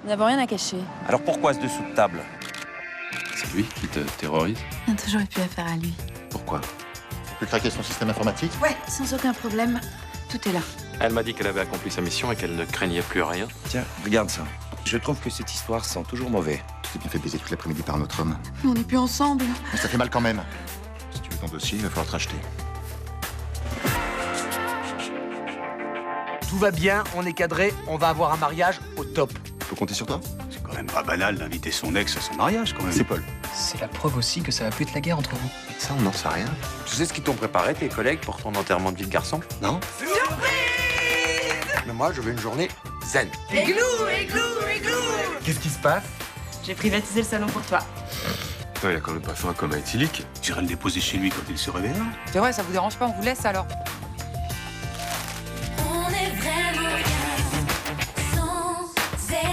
Nous n'avons rien à cacher. Alors pourquoi ce dessous de table? C'est lui qui te terrorise? On a toujours eu plus affaire à lui. Pourquoi? Tu peux craquer son système informatique? Ouais, sans aucun problème. Tout est là. Elle m'a dit qu'elle avait accompli sa mission et qu'elle ne craignait plus rien. Tiens, regarde ça. Je trouve que cette histoire sent toujours mauvais. Tu t'es bien fait baiser toute l'après-midi par un autre homme. Mais on n'est plus ensemble. Mais ça fait mal quand même. Si tu veux ton dossier, il va falloir te racheter. Tout va bien, on est cadré, on va avoir un mariage au top. Faut compter sur toi? C'est quand même pas banal d'inviter son ex à son mariage, quand même. C'est Paul. C'est la preuve aussi que ça va plus être la guerre entre vous. Ça, on n'en sait rien. Tu sais ce qu'ils t'ont préparé, tes collègues, pour ton enterrement de vie de garçon? Non? Mais moi, je veux une journée zen. Qu'est-ce qui se passe? J'ai privatisé le salon pour toi. Attends, il a quand même pas fait un coma éthylique. J'irai le déposer chez lui quand il se réveillera. C'est vrai, ça vous dérange pas, on vous laisse alors. On est vraiment rien sans elle.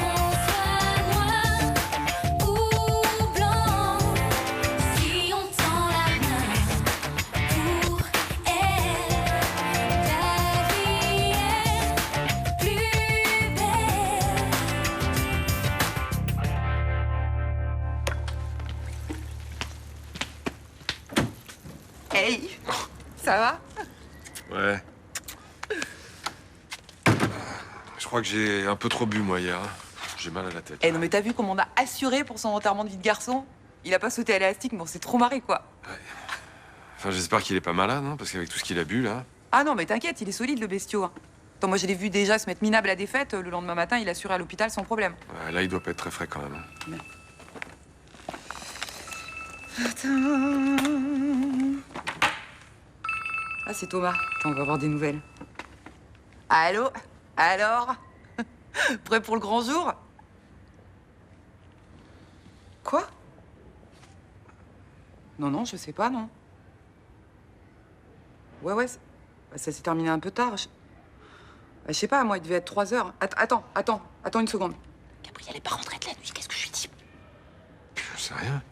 Qu'on soit noir ou blanc, si on tend la main pour elle, la vie est plus belle. Hey, ça va? Ouais. Je crois que j'ai un peu trop bu, moi, hier. J'ai mal à la tête. Eh non mais t'as vu comment on a assuré pour son enterrement de vie de garçon? Il a pas sauté à l'élastique, mais on s'est trop marré quoi. Enfin, j'espère qu'il est pas malade, hein, parce qu'avec tout ce qu'il a bu, là... Ah non mais t'inquiète, il est solide le bestiau. Hein. Attends, moi je l'ai vu déjà se mettre minable à des fêtes, le lendemain matin il assurait à l'hôpital sans problème. Ouais, là, il doit pas être très frais, quand même. Hein. Ah c'est Thomas, attends on va avoir des nouvelles. Allô? Alors? Prêt pour le grand jour? Quoi? Non, non, je sais pas, non. Ouais, ça s'est terminé un peu tard. Je sais pas, moi, il devait être 3 heures. Attends une seconde. Gabriel est pas rentrée de la nuit, qu'est-ce que je lui dis? Je sais rien.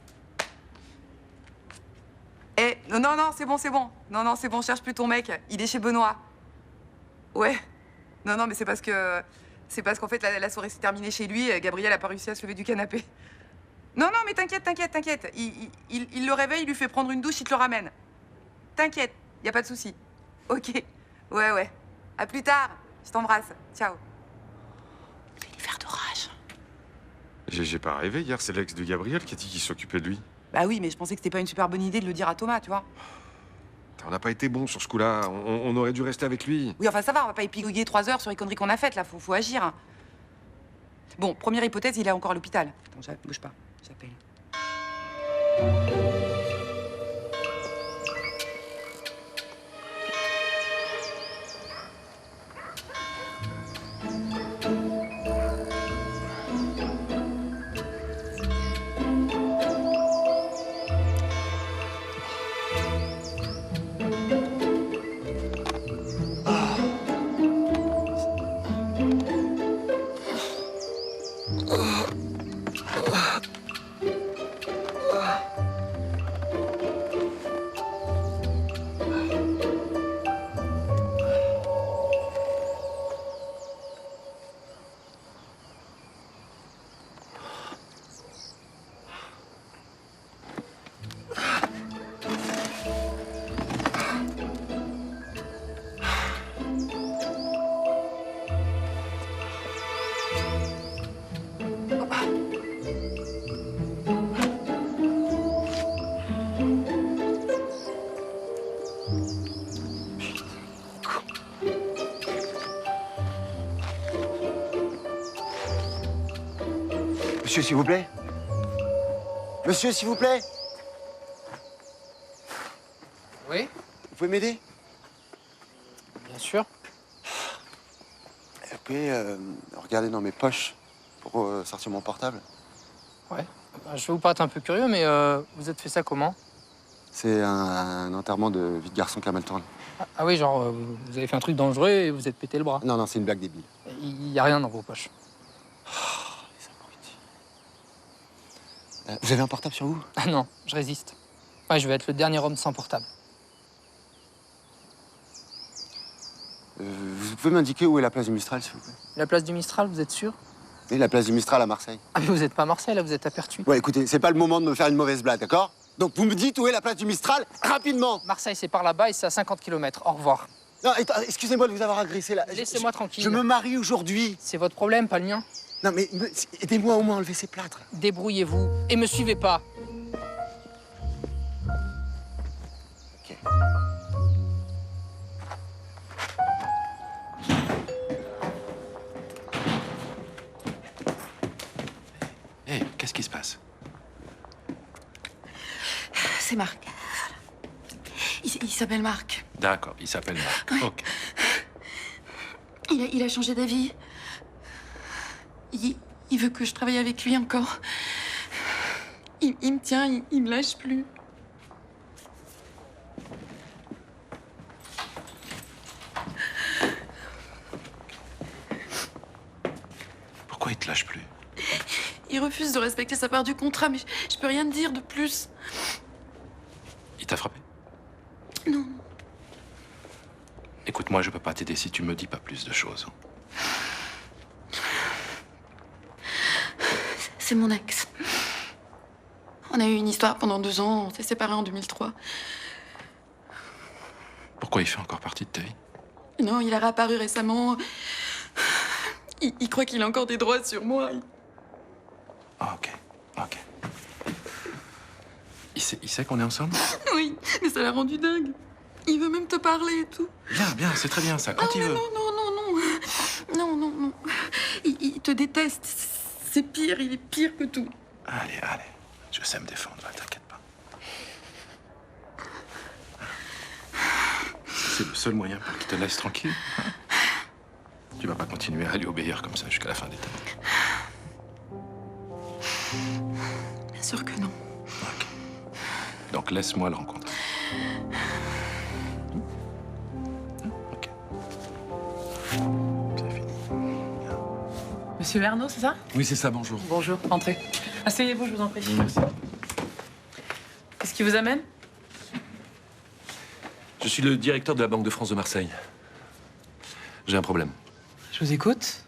Eh, non, c'est bon. Non, c'est bon, cherche plus ton mec. Il est chez Benoît. Ouais. Non, mais c'est parce qu'en fait, la soirée s'est terminée chez lui. Gabriel a pas réussi à se lever du canapé. Non, mais t'inquiète. Il le réveille, il lui fait prendre une douche, il te le ramène. T'inquiète, y a pas de souci. Ok. Ouais. À plus tard. Je t'embrasse. Ciao. Fais lui faire d'orage. J'ai pas rêvé hier, c'est l'ex de Gabriel qui a dit qu'il s'occupait de lui. Bah oui, mais je pensais que c'était pas une super bonne idée de le dire à Thomas, tu vois. On n'a pas été bon sur ce coup-là, on aurait dû rester avec lui. Oui, enfin ça va, on va pas épigouiller 3 heures sur les conneries qu'on a faites, là, faut agir. Hein. Bon, première hypothèse, il est encore à l'hôpital. Attends, bouge pas, j'appelle. Monsieur, s'il vous plaît. Monsieur, s'il vous plaît. Oui, Vous pouvez m'aider? bien sûr. Vous pouvez regarder dans mes poches pour sortir mon portable? Ouais. Bah, je vais vous paraître un peu curieux, mais vous êtes fait ça comment? C'est un enterrement de vie de garçon qui a mal tourné. Ah oui, genre, vous avez fait un truc dangereux et vous êtes pété le bras. Non, c'est une blague débile. Il y a rien dans vos poches. Les abrutis. Vous avez un portable sur vous? Ah non, je résiste. Ouais, je vais être le dernier homme sans portable. Vous pouvez m'indiquer où est la place du Mistral, s'il vous plaît? La place du Mistral, vous êtes sûr? Et la place du Mistral à Marseille. Ah, mais vous êtes pas à Marseille, là, vous êtes à Pertuis. Ouais, écoutez, c'est pas le moment de me faire une mauvaise blague, d'accord? Donc vous me dites où est la place du Mistral, rapidement! Marseille, c'est par là-bas et c'est à 50 km. Au revoir. Non, excusez-moi de vous avoir agressé, là. Laissez-moi tranquille. Je me marie aujourd'hui. C'est votre problème, pas le mien. Non, mais aidez-moi au moins à enlever ces plâtres. Débrouillez-vous et me suivez pas. Ok. Hé, qu'est-ce qui se passe? C'est Marc. Il s'appelle Marc. D'accord, il s'appelle Marc. Ouais. Ok. Il a changé d'avis. Il veut que je travaille avec lui encore. Il me tient, il me lâche plus. Pourquoi il te lâche plus? Il refuse de respecter sa part du contrat, mais je peux rien te dire de plus. Il t'a frappé? Non. Écoute-moi, je peux pas t'aider si tu me dis pas plus de choses. C'est mon ex. On a eu une histoire pendant 2 ans, on s'est séparés en 2003. Pourquoi il fait encore partie de ta vie? Non, il a réapparu récemment. Il croit qu'il a encore des droits sur moi. Ah, ok, ok. Il sait qu'on est ensemble? Oui, mais ça l'a rendu dingue. Il veut même te parler et tout. Bien, c'est très bien ça, quand il veut. Non. Il te déteste. C'est pire, il est pire que tout. Allez, je sais me défendre, t'inquiète pas. C'est le seul moyen pour qu'il te laisse tranquille. Tu vas pas continuer à lui obéir comme ça jusqu'à la fin des temps. Bien sûr que non. Ok. Donc laisse-moi le rencontrer. Ok. C'est fini. Monsieur Ernaud, c'est ça? Oui, c'est ça, bonjour. Bonjour, entrez. Asseyez-vous, je vous en prie. Merci. Qu'est-ce qui vous amène? Je suis le directeur de la Banque de France de Marseille. J'ai un problème. Je vous écoute.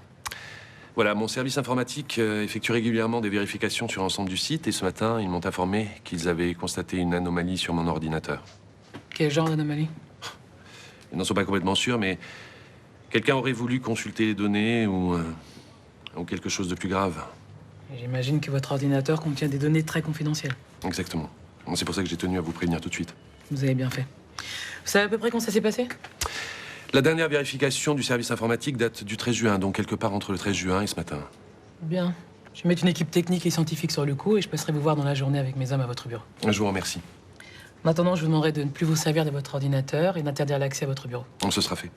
Voilà, mon service informatique effectue régulièrement des vérifications sur l'ensemble du site et ce matin, ils m'ont informé qu'ils avaient constaté une anomalie sur mon ordinateur. Quel genre d'anomalie? Ils n'en sont pas complètement sûrs, mais quelqu'un aurait voulu consulter les données ou quelque chose de plus grave. J'imagine que votre ordinateur contient des données très confidentielles. Exactement. C'est pour ça que j'ai tenu à vous prévenir tout de suite. Vous avez bien fait. Vous savez à peu près quand ça s'est passé? La dernière vérification du service informatique date du 13 juin, donc quelque part entre le 13 juin et ce matin. Bien. Je vais mettre une équipe technique et scientifique sur le coup et je passerai vous voir dans la journée avec mes hommes à votre bureau. Je vous remercie. Maintenant, je vous demanderai de ne plus vous servir de votre ordinateur et d'interdire l'accès à votre bureau. Ce sera fait.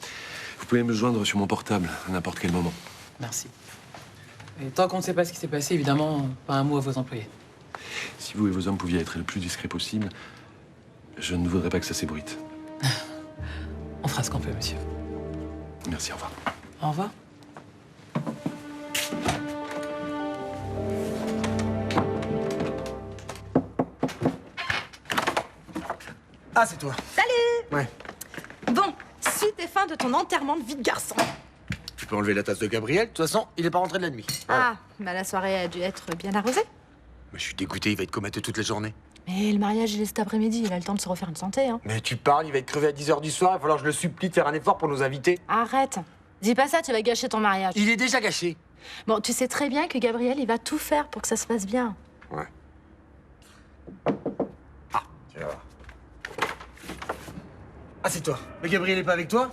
Vous pouvez me joindre sur mon portable à n'importe quel moment. Merci. Et tant qu'on ne sait pas ce qui s'est passé, évidemment, pas un mot à vos employés. Si vous et vos hommes pouviez être le plus discret possible, je ne voudrais pas que ça s'ébruite. On fera ce qu'on peut, monsieur. Merci, au revoir. Au revoir. Ah, c'est toi. Salut! Ouais. Bon, suite et fin de ton enterrement de vie de garçon. Tu peux enlever la tasse de Gabriel, de toute façon, il est pas rentré de la nuit. Ah, bah la soirée a dû être bien arrosée. Mais je suis dégoûté, il va être comateux toute la journée. Mais le mariage, il est cet après-midi, il a le temps de se refaire une santé, hein. Mais tu parles, il va être crevé à 10h du soir, il va falloir que je le supplie de faire un effort pour nous inviter. Arrête. Dis pas ça, tu vas gâcher ton mariage. Il est déjà gâché. Bon, tu sais très bien que Gabriel, il va tout faire pour que ça se passe bien. Ouais. Ah, tu vas voir. Ah, c'est toi. Mais Gabriel est pas avec toi?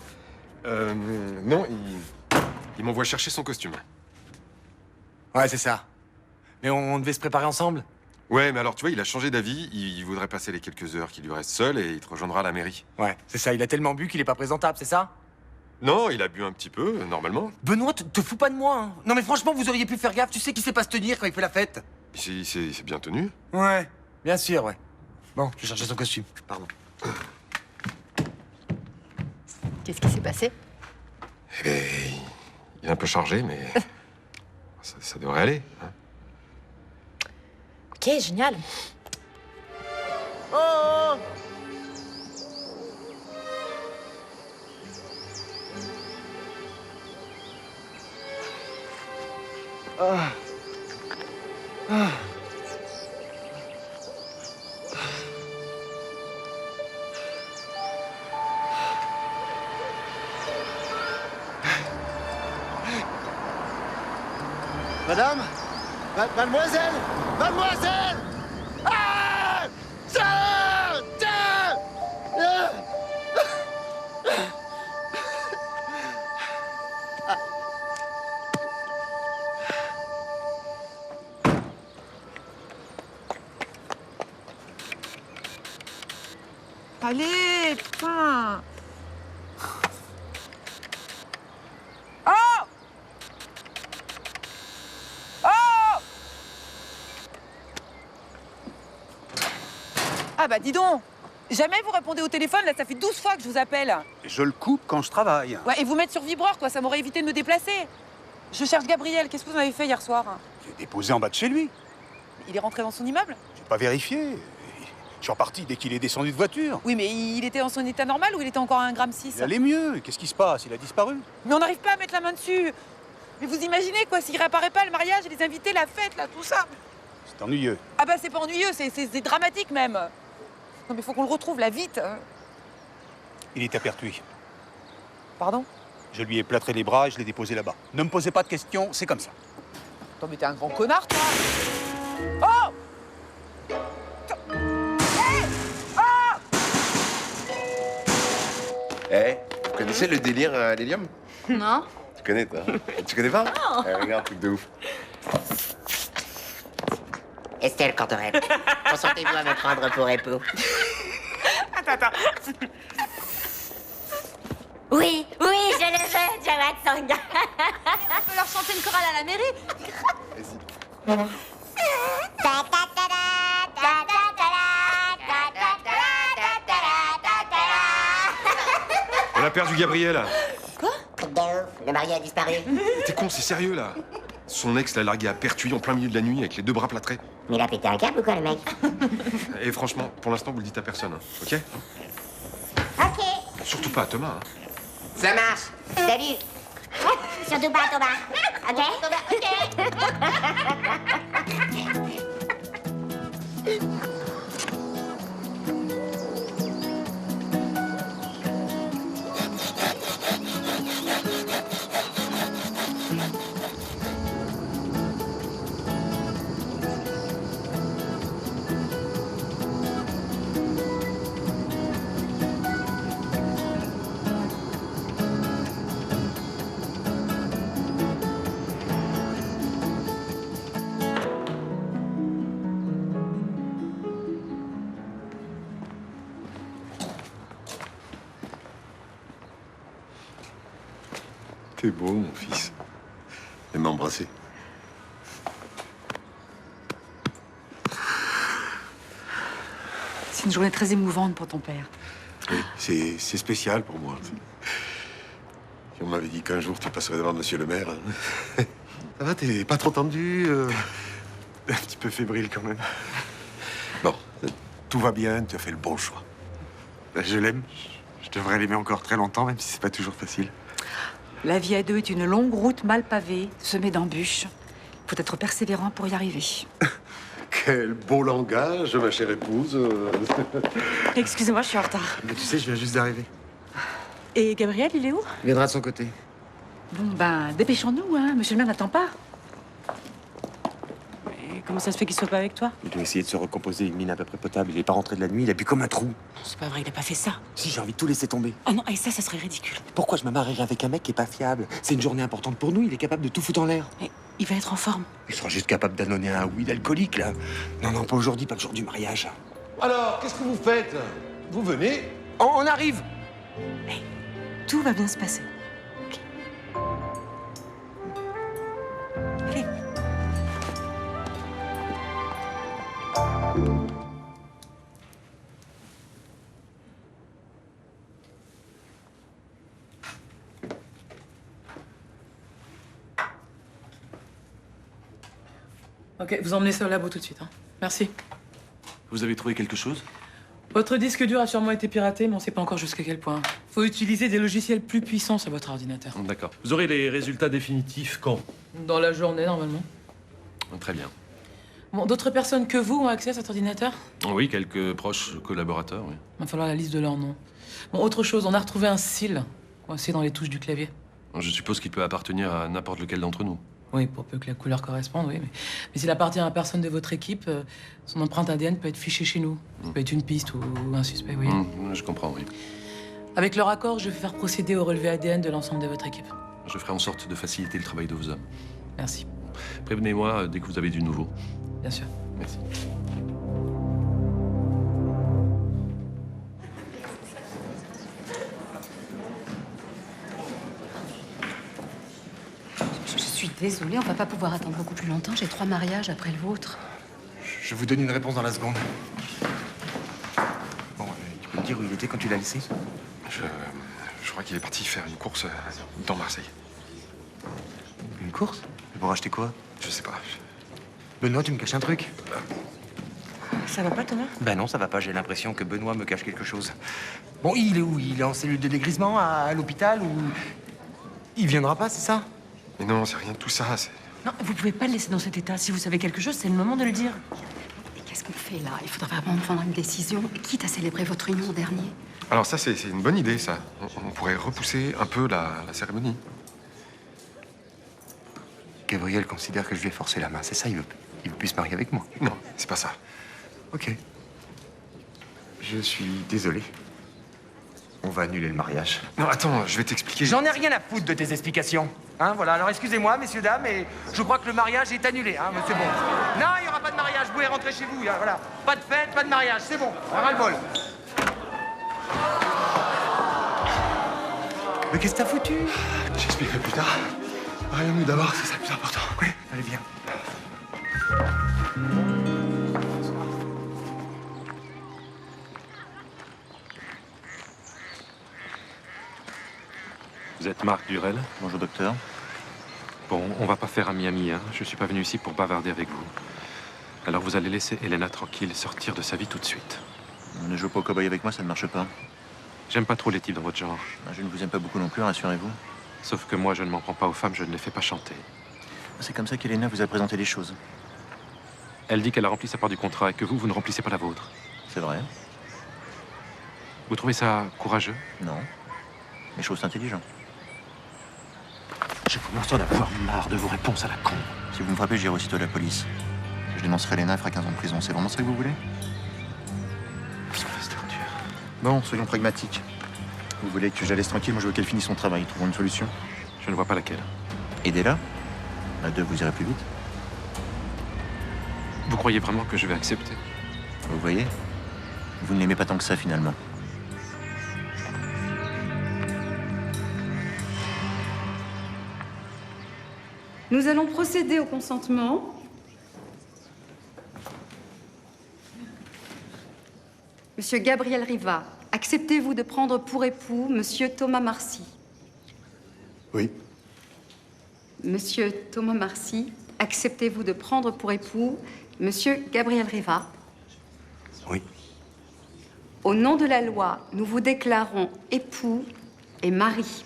Non, il m'envoie chercher son costume. Ouais, c'est ça. Mais on devait se préparer ensemble. Ouais, mais alors, tu vois, il a changé d'avis. Il voudrait passer les quelques heures qui lui restent seul et il te rejoindra à la mairie. Ouais, c'est ça. Il a tellement bu qu'il est pas présentable, c'est ça? Non, il a bu un petit peu, normalement. Benoît, te fous pas de moi, hein. Non, mais franchement, vous auriez pu faire gaffe. Tu sais qu'il sait pas se tenir quand il fait la fête. Il s'est bien tenu. Ouais, bien sûr, ouais. Bon, je vais chercher son costume. Pardon. Qu'est-ce qui s'est passé? Eh ben, il est un peu chargé, mais ça devrait aller. Hein. Ok, génial. Oh! Madame, mademoiselle, mademoiselle. Ah, tiens, tiens. Allez, putain. Oh! Oh! Ah bah dis donc. Jamais vous répondez au téléphone, là ça fait 12 fois que je vous appelle. Et je le coupe quand je travaille. Ouais, et vous mettre sur vibreur quoi, ça m'aurait évité de me déplacer. Je cherche Gabriel, qu'est-ce que vous avez fait hier soir? J'ai déposé en bas de chez lui. Il est rentré dans son immeuble? J'ai pas vérifié. Je suis reparti dès qu'il est descendu de voiture. Oui, mais il était en son état normal ou il était encore à 1,6 g? Il allait mieux. Qu'est-ce qui se passe? Il a disparu. Mais on n'arrive pas à mettre la main dessus. Mais vous imaginez quoi, s'il réapparaît pas, le mariage, les invités, la fête, là, tout ça. C'est ennuyeux. Ah bah c'est pas ennuyeux, c'est dramatique même. Non mais faut qu'on le retrouve là, vite. Il est à Pertuis. Pardon? Je lui ai plâtré les bras et je l'ai déposé là-bas. Ne me posez pas de questions, c'est comme ça. Attends, mais t'es un grand connard, toi. Oh! Eh, vous connaissez le délire à l'hélium? Non. Tu connais, toi? Tu connais pas? Regarde, truc de ouf. Estelle Cantorel, consentez-vous à me prendre pour époux? Attends. Oui, oui, je le veux, Jawad Sangha. On peut leur chanter une chorale à la mairie. Vas-y. On a perdu Gabriel. Quoi? De ouf, le mari a disparu. T'es con, c'est sérieux là. Son ex l'a largué à Pertuis en plein milieu de la nuit avec les deux bras plâtrés. Mais il a pété un câble ou quoi, le mec? Et franchement, pour l'instant, vous le dites à personne, hein, ok? Ok. Surtout pas à Thomas. Hein. Ça marche. Salut. Surtout pas, Thomas. Ok? T'es beau, mon fils. Viens m'embrasser. C'est une journée très émouvante pour ton père. Oui, c'est spécial pour moi. Si on m'avait dit qu'un jour tu passerais devant monsieur le maire. Hein. Ça va, t'es pas trop tendu Un petit peu fébrile quand même. Bon, tout va bien, tu as fait le bon choix. Je l'aime. Je devrais l'aimer encore très longtemps, même si c'est pas toujours facile. La vie à deux est une longue route mal pavée, semée d'embûches. Faut être persévérant pour y arriver. Quel beau langage, ma chère épouse. Excusez-moi, je suis en retard. Mais tu sais, je viens juste d'arriver. Et Gabriel, il est où? Il viendra de son côté. Bon, ben, dépêchons-nous, hein. Monsieur le maire n'attend pas. Mais comment ça se fait qu'il soit pas avec toi? Il doit essayer de se recomposer une mine à peu près potable. Il est pas rentré de la nuit, il a bu comme un trou. C'est pas vrai, il a pas fait ça. Si, j'ai envie de tout laisser tomber. Oh non, et ça serait ridicule. Pourquoi je me marierais avec un mec qui est pas fiable? C'est une journée importante pour nous, il est capable de tout foutre en l'air. Mais il va être en forme. Il sera juste capable d'annoncer un oui d'alcoolique, là. Non, pas aujourd'hui, pas le jour du mariage. Alors, qu'est-ce que vous faites? Vous venez? On arrive! Tout va bien se passer. Allez. Ok, vous emmenez ça au labo tout de suite. Hein. Merci. Vous avez trouvé quelque chose? Votre disque dur a sûrement été piraté, mais on sait pas encore jusqu'à quel point. Faut utiliser des logiciels plus puissants sur votre ordinateur. D'accord. Vous aurez les résultats définitifs quand? Dans la journée, normalement. Très bien. Bon, d'autres personnes que vous ont accès à cet ordinateur? Oui, quelques proches collaborateurs, oui. Il va falloir la liste de leurs noms. Bon, autre chose, on a retrouvé un cil coincé dans les touches du clavier. Je suppose qu'il peut appartenir à n'importe lequel d'entre nous. Oui, pour peu que la couleur corresponde, oui. Mais s'il appartient à personne de votre équipe, son empreinte ADN peut être fichée chez nous. Ça peut être une piste ou un suspect, oui. Je comprends, oui. Avec leur accord, je vais faire procéder au relevé ADN de l'ensemble de votre équipe. Je ferai en sorte de faciliter le travail de vos hommes. Merci. Prévenez-moi dès que vous avez du nouveau. Bien sûr. Merci. Je suis désolée, on va pas pouvoir attendre beaucoup plus longtemps. J'ai 3 mariages après le vôtre. Je vous donne une réponse dans la seconde. Bon, tu peux me dire où il était quand tu l'as laissé? Je crois qu'il est parti faire une course dans Marseille. Une course? Pour acheter quoi? Je sais pas. Benoît, tu me caches un truc? Ça va pas, Thomas? Ben non, ça va pas. J'ai l'impression que Benoît me cache quelque chose. Bon, il est où? Il est en cellule de dégrisement, à l'hôpital, ou... Il viendra pas, c'est ça? Mais non, c'est rien de tout ça. Non, vous pouvez pas le laisser dans cet état. Si vous savez quelque chose, c'est le moment de le dire. Mais qu'est-ce qu'on fait là? Il faudra vraiment prendre une décision, quitte à célébrer votre union au dernier. Alors ça, c'est une bonne idée, ça. On pourrait repousser un peu la cérémonie. Gabriel considère que je lui ai forcé la main, c'est ça? Il veut plus se marier avec moi. Non, c'est pas ça. Ok. Je suis désolé. On va annuler le mariage. Non, attends, je vais t'expliquer. J'en ai rien à foutre de tes explications. Hein, voilà, alors excusez-moi, messieurs, dames, mais je crois que le mariage est annulé, hein, mais c'est bon. Non, il n'y aura pas de mariage, vous pouvez rentrer chez vous, hein, voilà. Pas de fête, pas de mariage, c'est bon, ras-le-bol. Mais qu'est-ce que t'as foutu? J'expliquerai plus tard. Marions-nous d'abord, c'est ça le plus important. Oui, allez, viens. Vous êtes Marc Durel? Bonjour, docteur. Bon, on va pas faire à Miami, hein. Je suis pas venu ici pour bavarder avec vous. Alors vous allez laisser Elena tranquille, sortir de sa vie tout de suite. Ne jouez pas au cow-boy avec moi, ça ne marche pas. J'aime pas trop les types dans votre genre. Je ne vous aime pas beaucoup non plus, rassurez-vous. Sauf que moi, je ne m'en prends pas aux femmes, je ne les fais pas chanter. C'est comme ça qu'Elena vous a présenté les choses. Elle dit qu'elle a rempli sa part du contrat et que vous ne remplissez pas la vôtre. C'est vrai. Vous trouvez ça courageux? Non. Mais je trouve ça intelligent. Je commence à en avoir marre de vos réponses à la con. Si vous me frappez, j'irai aussitôt à la police. Je dénoncerai Elena, elle fera 15 ans de prison. C'est vraiment ça que vous voulez? Bon, soyons pragmatiques. Vous voulez que je la laisse tranquille? Moi, je veux qu'elle finisse son travail. Trouvons une solution. Je ne vois pas laquelle. Aidez-la. À deux, vous irez plus vite. Vous croyez vraiment que je vais accepter? Vous voyez? Vous ne l'aimez pas tant que ça, finalement. Nous allons procéder au consentement. Monsieur Gabriel Riva, acceptez-vous de prendre pour époux Monsieur Thomas Marcy? Oui. Monsieur Thomas Marcy, acceptez-vous de prendre pour époux Monsieur Gabriel Riva? Oui. Au nom de la loi, nous vous déclarons époux et mari.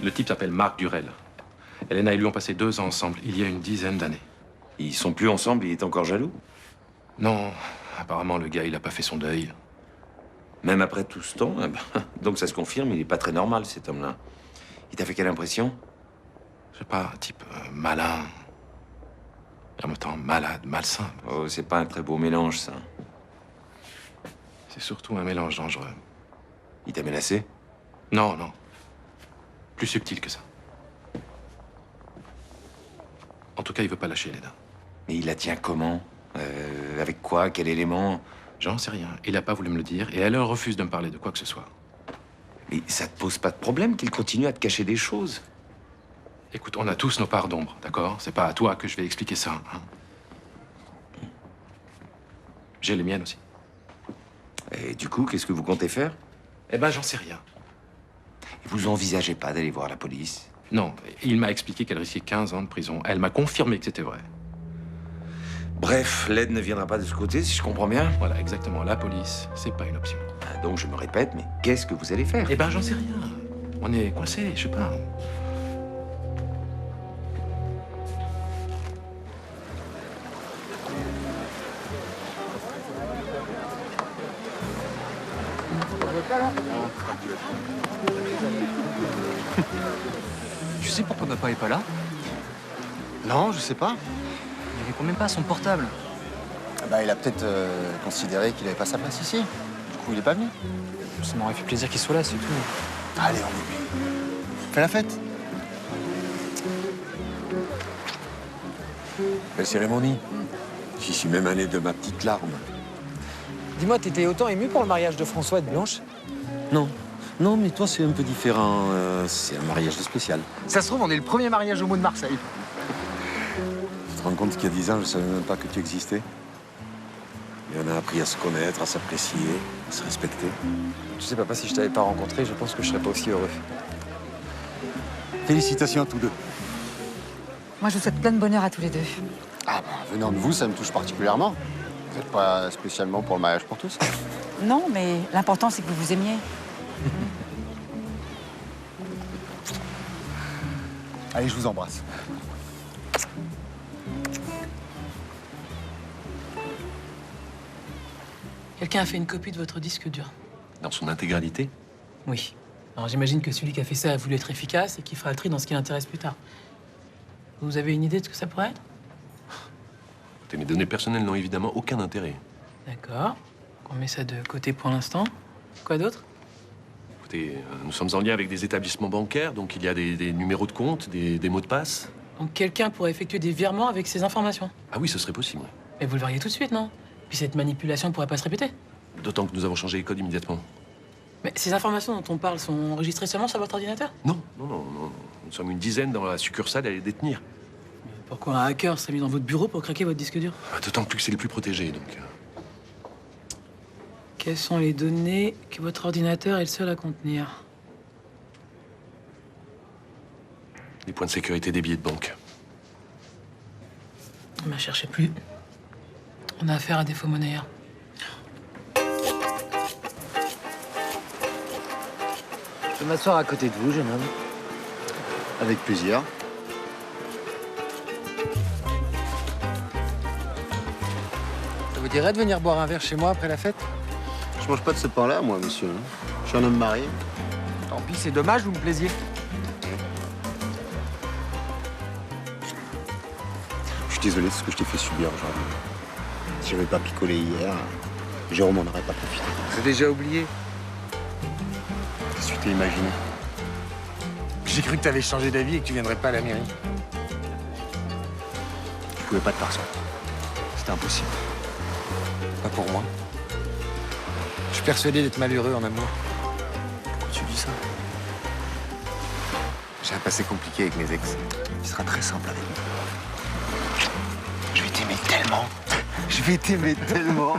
Le type s'appelle Marc Durel. Elena et lui ont passé 2 ans ensemble, il y a une dizaine d'années. Ils sont plus ensemble, il est encore jaloux? Non, apparemment, le gars, il a pas fait son deuil. Même après tout ce temps? Eh ben, donc ça se confirme, il est pas très normal, cet homme-là. Il t'a fait quelle impression? Je sais pas, un type malin. Et en même temps malade, malsain. Oh, c'est pas un très beau mélange, ça. C'est surtout un mélange dangereux. Il t'a menacé? Non, non. Plus subtil que ça. En tout cas, il veut pas lâcher Elena. Mais il la tient comment? Avec quoi? Quel élément? J'en sais rien. Il a pas voulu me le dire et elle refuse de me parler de quoi que ce soit. Mais ça te pose pas de problème qu'il continue à te cacher des choses? Écoute, on a tous nos parts d'ombre, d'accord? C'est pas à toi que je vais expliquer ça, hein. J'ai les miennes aussi. Et du coup, qu'est-ce que vous comptez faire? Eh ben, j'en sais rien. Et vous envisagez pas d'aller voir la police? Non, il m'a expliqué qu'elle risquait 15 ans de prison. Elle m'a confirmé que c'était vrai. Bref, l'aide ne viendra pas de ce côté, si je comprends bien. Voilà, exactement. La police, c'est pas une option. Ah, donc, je me répète, mais qu'est-ce que vous allez faire? Eh ben, j'en sais rien. On est coincés, je sais pas. Tu sais pourquoi papa est pas là? Non, je sais pas. Il répond même pas à son portable. Bah, il a peut-être considéré qu'il avait pas sa place ici. Du coup, il est pas venu. Ça m'aurait fait plaisir qu'il soit là, c'est tout. Allez, on fait la fête. Belle cérémonie. J'y suis même allé de ma petite larme. Dis-moi, t'étais autant ému pour le mariage de François et de Blanche? Non. Non, mais toi, c'est un peu différent. C'est un mariage spécial. Ça se trouve, on est le premier mariage homo de Marseille. Tu te rends compte qu'il y a 10 ans, je savais même pas que tu existais? Et on a appris à se connaître, à s'apprécier, à se respecter. Tu sais, papa, si je t'avais pas rencontré, je pense que je serais pas aussi heureux. Félicitations à tous deux. Moi, je vous souhaite plein de bonheur à tous les deux. Ah bah, venant de vous, ça me touche particulièrement. Vous n'êtes pas spécialement pour le mariage pour tous. Non, mais l'important, c'est que vous vous aimiez. Allez, je vous embrasse. Quelqu'un a fait une copie de votre disque dur? Dans son intégralité? Oui. Alors j'imagine que celui qui a fait ça a voulu être efficace et qui fera le tri dans ce qui l'intéresse plus tard. Vous avez une idée de ce que ça pourrait être? Mes données personnelles n'ont évidemment aucun intérêt. D'accord. On met ça de côté pour l'instant. Quoi d'autre? Écoutez, nous sommes en lien avec des établissements bancaires, donc il y a des numéros de compte, des mots de passe. Donc quelqu'un pourrait effectuer des virements avec ces informations? Ah oui, ce serait possible. Mais vous le verriez tout de suite, non? Puis cette manipulation pourrait pas se répéter. D'autant que nous avons changé les codes immédiatement. Mais ces informations dont on parle sont enregistrées seulement sur votre ordinateur? Non. Nous sommes une dizaine dans la succursale à les détenir. Pourquoi un hacker serait mis dans votre bureau pour craquer votre disque dur? D'autant plus que c'est les plus protégés, donc. Quelles sont les données que votre ordinateur est le seul à contenir? Les points de sécurité des billets de banque. Ne cherchez plus. On a affaire à des faux monnayeurs. Je vais m'asseoir à côté de vous, jeune homme. Avec plaisir. Ça vous dirait de venir boire un verre chez moi après la fête? Je mange pas de ce pain-là, moi, monsieur. Je suis un homme marié. Tant pis, c'est dommage, vous me plaisiez. Je suis désolé de ce que je t'ai fait subir aujourd'hui. Si j'avais pas picolé hier, Jérôme en aurait pas profité. J'ai déjà oublié. Qu'est-ce que tu t'es imaginé? J'ai cru que t'avais changé d'avis et que tu viendrais pas à la mairie. Je pouvais pas te faire ça. C'était impossible. Pas pour moi. Je suis persuadé d'être malheureux en amour. Pourquoi tu dis ça? J'ai un passé compliqué avec mes ex. Il sera très simple avec moi. Je vais t'aimer tellement. Je vais t'aimer tellement.